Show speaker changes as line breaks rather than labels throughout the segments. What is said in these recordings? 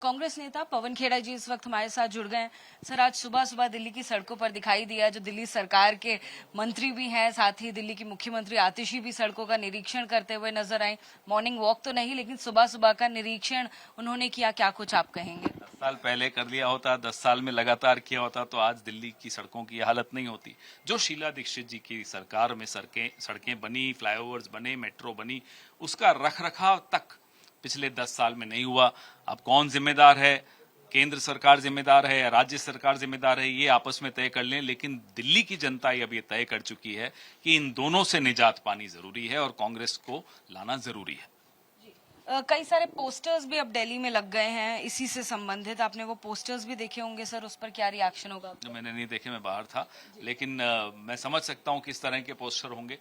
कांग्रेस नेता पवन खेड़ा जी इस वक्त हमारे साथ जुड़ गए हैं। सर, आज सुबह सुबह दिल्ली की सड़कों पर दिखाई दिया, जो दिल्ली सरकार के मंत्री भी हैं, साथ ही दिल्ली की मुख्यमंत्री आतिशी भी सड़कों का निरीक्षण करते हुए नजर आई। मॉर्निंग वॉक तो नहीं, लेकिन सुबह सुबह का निरीक्षण उन्होंने किया। क्या कुछ आप कहेंगे?
10 साल पहले कर लिया होता, 10 साल में लगातार किया होता तो आज दिल्ली की सड़कों की हालत नहीं होती। जो शीला दीक्षित जी की सरकार में सड़कें बनी, फ्लाईओवर्स बने, मेट्रो बनी, उसका रखरखाव तक पिछले 10 साल में नहीं हुआ। अब कौन जिम्मेदार है? केंद्र सरकार जिम्मेदार है या राज्य सरकार जिम्मेदार है, ये आपस में तय कर लें। लेकिन दिल्ली की जनता अब ये तय कर चुकी है कि इन दोनों से निजात पानी जरूरी है और कांग्रेस को लाना जरूरी है।
कई सारे पोस्टर्स भी अब दिल्ली में लग गए हैं इसी से संबंधित। आपने वो पोस्टर्स भी देखे होंगे सर, उस पर क्या रिएक्शन होगा?
मैंने नहीं देखे, मैं बाहर था, लेकिन मैं समझ सकता हूं किस तरह के पोस्टर होंगे।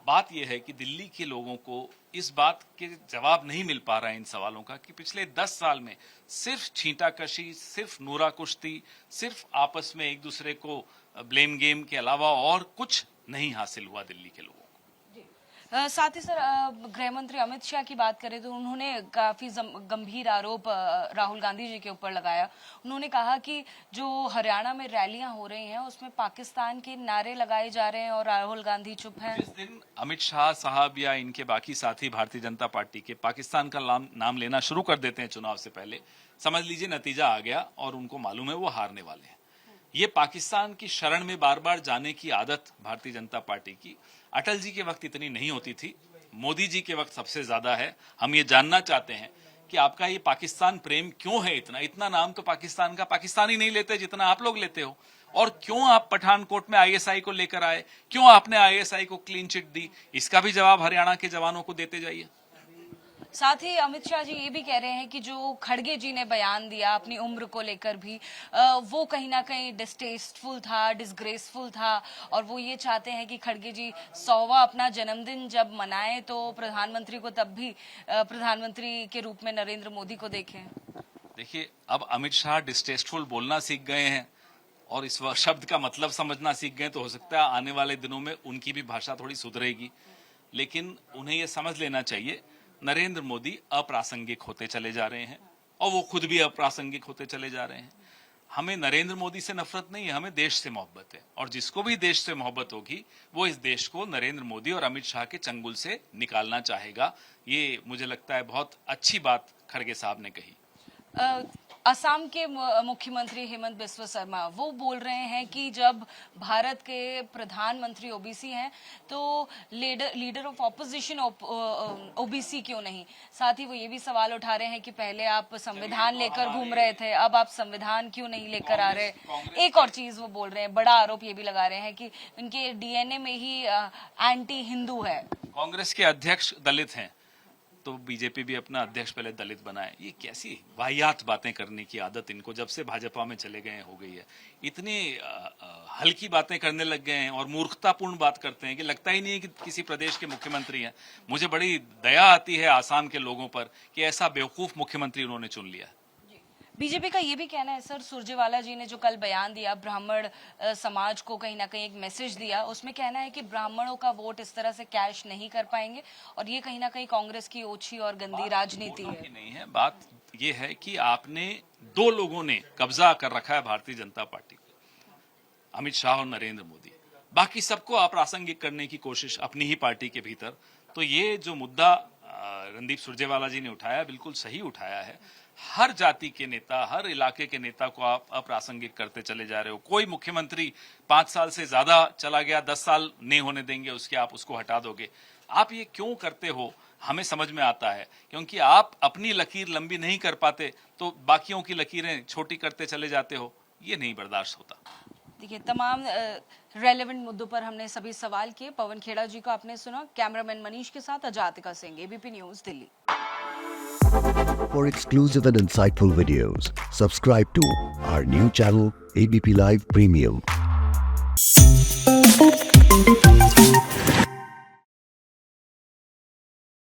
बात यह है कि दिल्ली के लोगों को इस बात के जवाब नहीं मिल पा रहा है इन सवालों का कि पिछले 10 साल में सिर्फ छींटाकशी, सिर्फ नूरा कुश्ती, सिर्फ आपस में एक दूसरे को ब्लेम गेम के अलावा और कुछ नहीं हासिल हुआ दिल्ली के लोगों को।
साथ ही सर, गृह मंत्री अमित शाह की बात करें तो उन्होंने काफी गंभीर आरोप राहुल गांधी जी के ऊपर लगाया। उन्होंने कहा कि जो हरियाणा में रैलियां हो रही हैं उसमें पाकिस्तान के नारे लगाए जा रहे हैं और राहुल गांधी चुप हैं।
जिस दिन अमित शाह साहब या इनके बाकी साथी भारतीय जनता पार्टी के पाकिस्तान का नाम लेना शुरू कर देते हैं चुनाव से पहले, समझ लीजिए नतीजा आ गया और उनको मालूम है वो हारने वाले हैं। ये पाकिस्तान की शरण में बार बार जाने की आदत भारतीय जनता पार्टी की अटल जी के वक्त इतनी नहीं होती थी, मोदी जी के वक्त सबसे ज्यादा है। हम ये जानना चाहते हैं कि आपका ये पाकिस्तान प्रेम क्यों है इतना नाम तो पाकिस्तान का पाकिस्तानी नहीं लेते जितना आप लोग लेते हो। और क्यों आप पठानकोट में आईएसआई को लेकर आए, क्यों आपने आईएसआई को क्लीन चिट दी, इसका भी जवाब हरियाणा के जवानों को देते जाइए।
साथ ही अमित शाह जी ये भी कह रहे हैं कि जो खड़गे जी ने बयान दिया अपनी उम्र को लेकर भी, वो कहीं ना कहीं डिस्टेस्टफुल था, डिसग्रेसफुल था, और वो ये चाहते हैं कि खड़गे जी 100वां अपना जन्मदिन जब मनाएं तो प्रधानमंत्री को तब भी प्रधानमंत्री के रूप में नरेंद्र मोदी को देखें।
देखिए, अब अमित शाह डिस्टेस्टफुल बोलना सीख गए हैं और इस शब्द का मतलब समझना सीख गए, तो हो सकता है आने वाले दिनों में उनकी भी भाषा थोड़ी सुधरेगी। लेकिन उन्हें यह समझ लेना चाहिए नरेंद्र मोदी अप्रासंगिक होते चले जा रहे हैं और वो खुद भी अप्रासंगिक होते चले जा रहे हैं। हमें नरेंद्र मोदी से नफरत नहीं है, हमें देश से मोहब्बत है, और जिसको भी देश से मोहब्बत होगी वो इस देश को नरेंद्र मोदी और अमित शाह के चंगुल से निकालना चाहेगा। ये मुझे लगता है बहुत अच्छी बात खड़गे साहब ने कही।
असम के मुख्यमंत्री हेमंत बिस्वा शर्मा वो बोल रहे हैं कि जब भारत के प्रधानमंत्री ओबीसी हैं तो लीडर ऑफ ऑपोजिशन ओबीसी क्यों नहीं। साथ ही वो ये भी सवाल उठा रहे हैं कि पहले आप संविधान लेकर घूम रहे थे, अब आप संविधान क्यों नहीं लेकर आ रहे। एक और चीज वो बोल रहे हैं, बड़ा आरोप ये भी लगा रहे हैं कि उनके डीएनए में ही एंटी हिंदू है।
कांग्रेस के अध्यक्ष दलित हैं तो बीजेपी भी अपना अध्यक्ष पहले दलित बनाए। ये कैसी वाहियात बातें करने की आदत इनको जब से भाजपा में चले गए हो गई है। इतनी हल्की बातें करने लग गए हैं और मूर्खतापूर्ण बात करते हैं कि लगता ही नहीं है कि किसी प्रदेश के मुख्यमंत्री हैं। मुझे बड़ी दया आती है आसाम के लोगों पर कि ऐसा बेवकूफ मुख्यमंत्री उन्होंने चुन लिया।
बीजेपी का ये भी कहना है सर, सुरजेवाला जी ने जो कल बयान दिया, ब्राह्मण समाज को कहीं ना कहीं एक मैसेज दिया, उसमें कहना है कि ब्राह्मणों का वोट इस तरह से कैश नहीं कर पाएंगे और ये कहीं ना कहीं कांग्रेस की ओछी और गंदी राजनीति है।
नहीं है, बात ये है कि आपने दो लोगों ने कब्जा कर रखा है भारतीय जनता पार्टी को, अमित शाह और नरेंद्र मोदी। बाकी सबको अप्रासंगिक करने की कोशिश अपनी ही पार्टी के भीतर। तो ये जो मुद्दा रणदीप सुरजेवाला जी ने उठाया, बिल्कुल सही उठाया है। हर जाति के नेता, हर इलाके के नेता को आप अप्रासंगिक करते चले जा रहे हो। कोई मुख्यमंत्री 5 साल से ज्यादा चला गया, 10 साल नहीं होने देंगे उसके, आप उसको हटा दोगे। आप ये क्यों करते हो हमें समझ में आता है, क्योंकि आप अपनी लकीर लंबी नहीं कर पाते तो बाकियों की लकीरें छोटी करते चले जाते हो। ये नहीं बर्दाश्त होता।
देखिए, तमाम रेलेवेंट मुद्दों पर हमने सभी सवाल किए। पवन खेड़ा जी को आपने सुना। कैमरामैन मनीष के साथ Ajatika Singh, ABP news, Delhi.
For exclusive and insightful videos, subscribe to our new channel, ABP Live Premium.